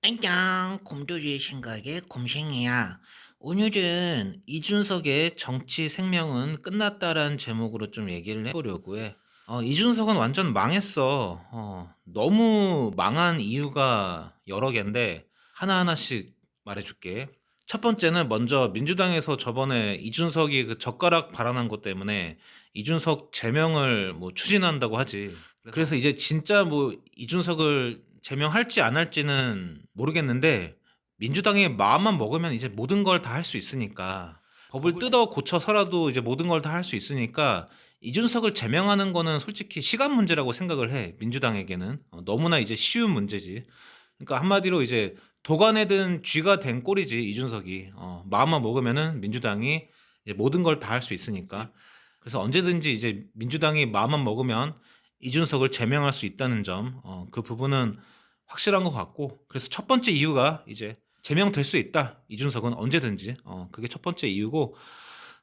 안녕, 곰돌이의 생각에 곰생이야. 오늘은 이준석의 정치 생명은 끝났다라는 제목으로 좀 얘기를 해보려고 해. 이준석은 완전 망했어. 너무 망한 이유가 여러 개인데 하나하나씩 말해줄게. 첫 번째는 먼저 민주당에서 저번에 이준석이 그 젓가락 발언한 것 때문에 이준석 제명을 뭐 추진한다고 하지. 그래서 이제 진짜 뭐 이준석을 제명할지 안 할지는 모르겠는데 민주당이 마음만 먹으면 이제 모든 걸 다 할 수 있으니까 법을 뜯어 고쳐서라도 이제 모든 걸 다 할 수 있으니까 이준석을 제명하는 거는 솔직히 시간 문제라고 생각을 해. 민주당에게는 너무나 이제 쉬운 문제지. 그러니까 한마디로 이제 도가내든 쥐가 된 꼴이지 이준석이. 마음만 먹으면은 민주당이 이제 모든 걸 다 할 수 있으니까. 그래서 언제든지 이제 민주당이 마음만 먹으면 이준석을 제명할 수 있다는 점, 그 부분은 확실한 것 같고, 그래서 첫 번째 이유가 이제 제명될 수 있다. 이준석은 언제든지. 그게 첫 번째 이유고,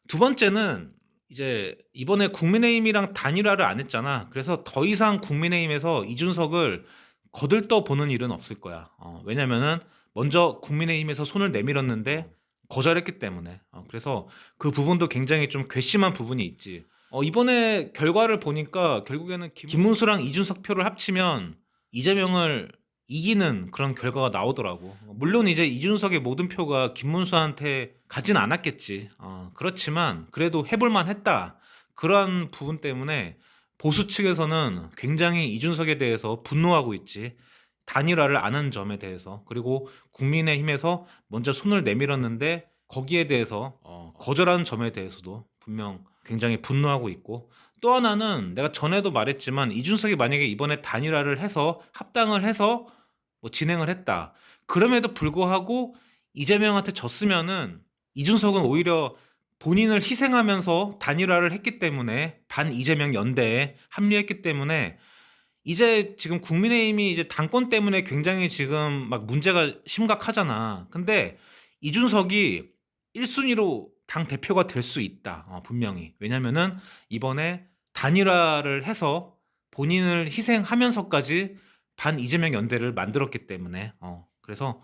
두 번째는 이제 이번에 국민의힘이랑 단일화를 안 했잖아. 그래서 더 이상 국민의힘에서 이준석을 거들떠 보는 일은 없을 거야. 왜냐면은 먼저 국민의힘에서 손을 내밀었는데 거절했기 때문에. 그래서 그 부분도 굉장히 좀 괘씸한 부분이 있지. 이번에 결과를 보니까 결국에는 김문수랑 이준석 표를 합치면 이재명을 이기는 그런 결과가 나오더라고. 물론 이제 이준석의 모든 표가 김문수한테 가진 않았겠지. 그렇지만 그래도 해볼 만했다. 그러한 부분 때문에 보수 측에서는 굉장히 이준석에 대해서 분노하고 있지. 단일화를 안 한 점에 대해서. 그리고 국민의힘에서 먼저 손을 내밀었는데 거기에 대해서 거절한 점에 대해서도 분명 굉장히 분노하고 있고, 또 하나는 내가 전에도 말했지만 이준석이 만약에 이번에 단일화를 해서 합당을 해서 뭐 진행을 했다. 그럼에도 불구하고 이재명한테 졌으면은 이준석은 오히려 본인을 희생하면서 단일화를 했기 때문에 반 이재명 연대에 합류했기 때문에 이제 지금 국민의힘이 이제 당권 때문에 굉장히 지금 막 문제가 심각하잖아. 근데 이준석이 1순위로 당 대표가 될 수 있다. 분명히. 왜냐면은 이번에 단일화를 해서 본인을 희생하면서까지 반 이재명 연대를 만들었기 때문에. 그래서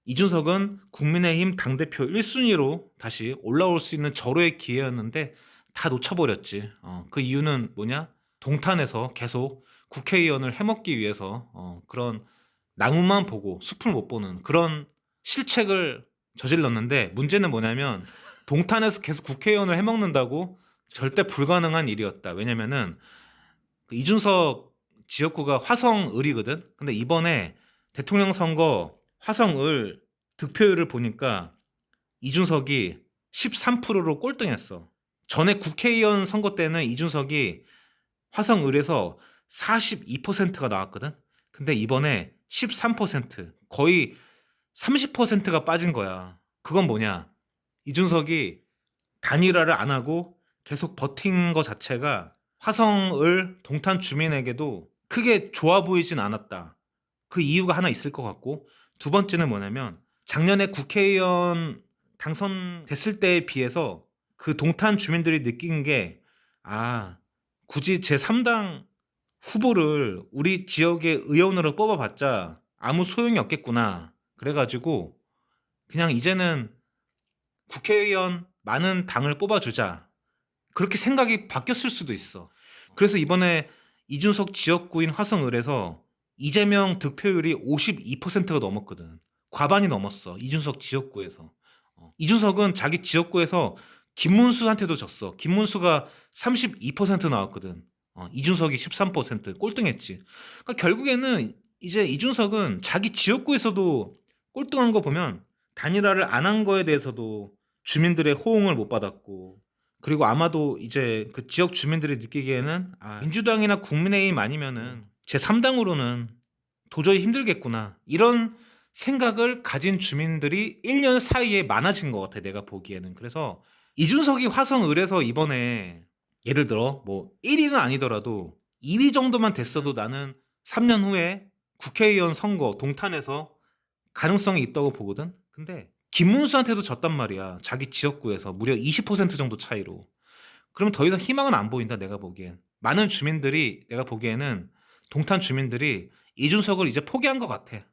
이준석은 국민의힘 당대표 1순위로 다시 올라올 수 있는 절호의 기회였는데 다 놓쳐버렸지. 그 이유는 뭐냐? 동탄에서 계속 국회의원을 해먹기 위해서 그런 나무만 보고 숲을 못 보는 그런 실책을 저질렀는데, 문제는 뭐냐면 동탄에서 계속 국회의원을 해먹는다고 절대 불가능한 일이었다. 왜냐면은 그 이준석 지역구가 화성을이거든. 근데 이번에 대통령 선거 화성을 득표율을 보니까 이준석이 13%로 꼴등했어. 전에 국회의원 선거 때는 이준석이 화성을에서 42%가 나왔거든. 근데 이번에 13%, 거의 30%가 빠진 거야. 그건 뭐냐? 이준석이 단일화를 안 하고 계속 버틴 거 자체가 화성을 동탄 주민에게도 크게 좋아 보이진 않았다. 그 이유가 하나 있을 것 같고, 두 번째는 뭐냐면 작년에 국회의원 당선됐을 때에 비해서 그 동탄 주민들이 느낀 게, 아, 굳이 제3당 후보를 우리 지역의 의원으로 뽑아봤자 아무 소용이 없겠구나. 그래가지고 그냥 이제는 국회의원 많은 당을 뽑아주자. 그렇게 생각이 바뀌었을 수도 있어. 그래서 이번에 이준석 지역구인 화성을에서 이재명 득표율이 52%가 넘었거든. 과반이 넘었어. 이준석 지역구에서. 이준석은 자기 지역구에서 김문수한테도 졌어. 김문수가 32% 나왔거든. 이준석이 13% 꼴등했지. 그러니까 결국에는 이제 이준석은 자기 지역구에서도 꼴등한 거 보면 단일화를 안 한 거에 대해서도 주민들의 호응을 못 받았고, 그리고 아마도 이제 그 지역 주민들이 느끼기에는 민주당이나 국민의힘 아니면은 제3당으로는 도저히 힘들겠구나, 이런 생각을 가진 주민들이 1년 사이에 많아진 것 같아, 내가 보기에는. 그래서 이준석이 화성을에서 이번에 예를 들어 뭐 1위는 아니더라도 2위 정도만 됐어도 나는 3년 후에 국회의원 선거 동탄에서 가능성이 있다고 보거든. 근데 김문수한테도 졌단 말이야. 자기 지역구에서 무려 20% 정도 차이로. 그러면 더 이상 희망은 안 보인다, 내가 보기엔. 많은 주민들이, 내가 보기에는 동탄 주민들이 이준석을 이제 포기한 것 같아.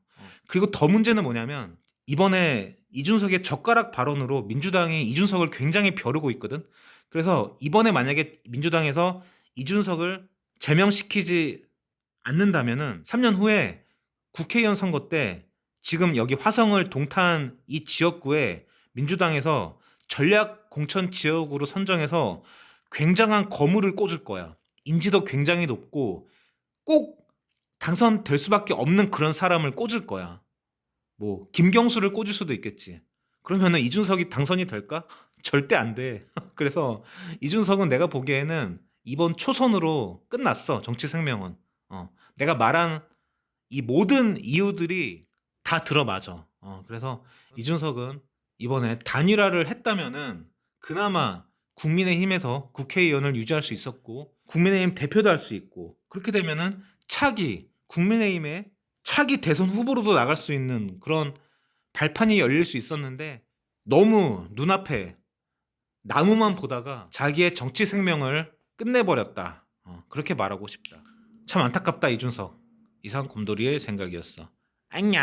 그리고 더 문제는 뭐냐면 이번에 이준석의 젓가락 발언으로 민주당이 이준석을 굉장히 벼르고 있거든. 그래서 이번에 만약에 민주당에서 이준석을 제명시키지 않는다면은 3년 후에 국회의원 선거 때 지금 여기 화성을 동탄 이 지역구에 민주당에서 전략 공천 지역으로 선정해서 굉장한 거물을 꽂을 거야. 인지도 굉장히 높고 꼭 당선될 수밖에 없는 그런 사람을 꽂을 거야. 뭐 김경수를 꽂을 수도 있겠지. 그러면은 이준석이 당선이 될까? 절대 안 돼. 그래서 이준석은 내가 보기에는 이번 초선으로 끝났어. 정치 생명은. 내가 말한 이 모든 이유들이 다 들어맞아. 그래서 이준석은 이번에 단일화를 했다면은 그나마 국민의힘에서 국회의원을 유지할 수 있었고 국민의힘 대표도 할 수 있고 그렇게 되면은 차기 국민의힘의 차기 대선 후보로도 나갈 수 있는 그런 발판이 열릴 수 있었는데 너무 눈앞에 나무만 보다가 자기의 정치 생명을 끝내버렸다. 그렇게 말하고 싶다. 참 안타깝다 이준석. 이상 곰돌이의 생각이었어. 안녕.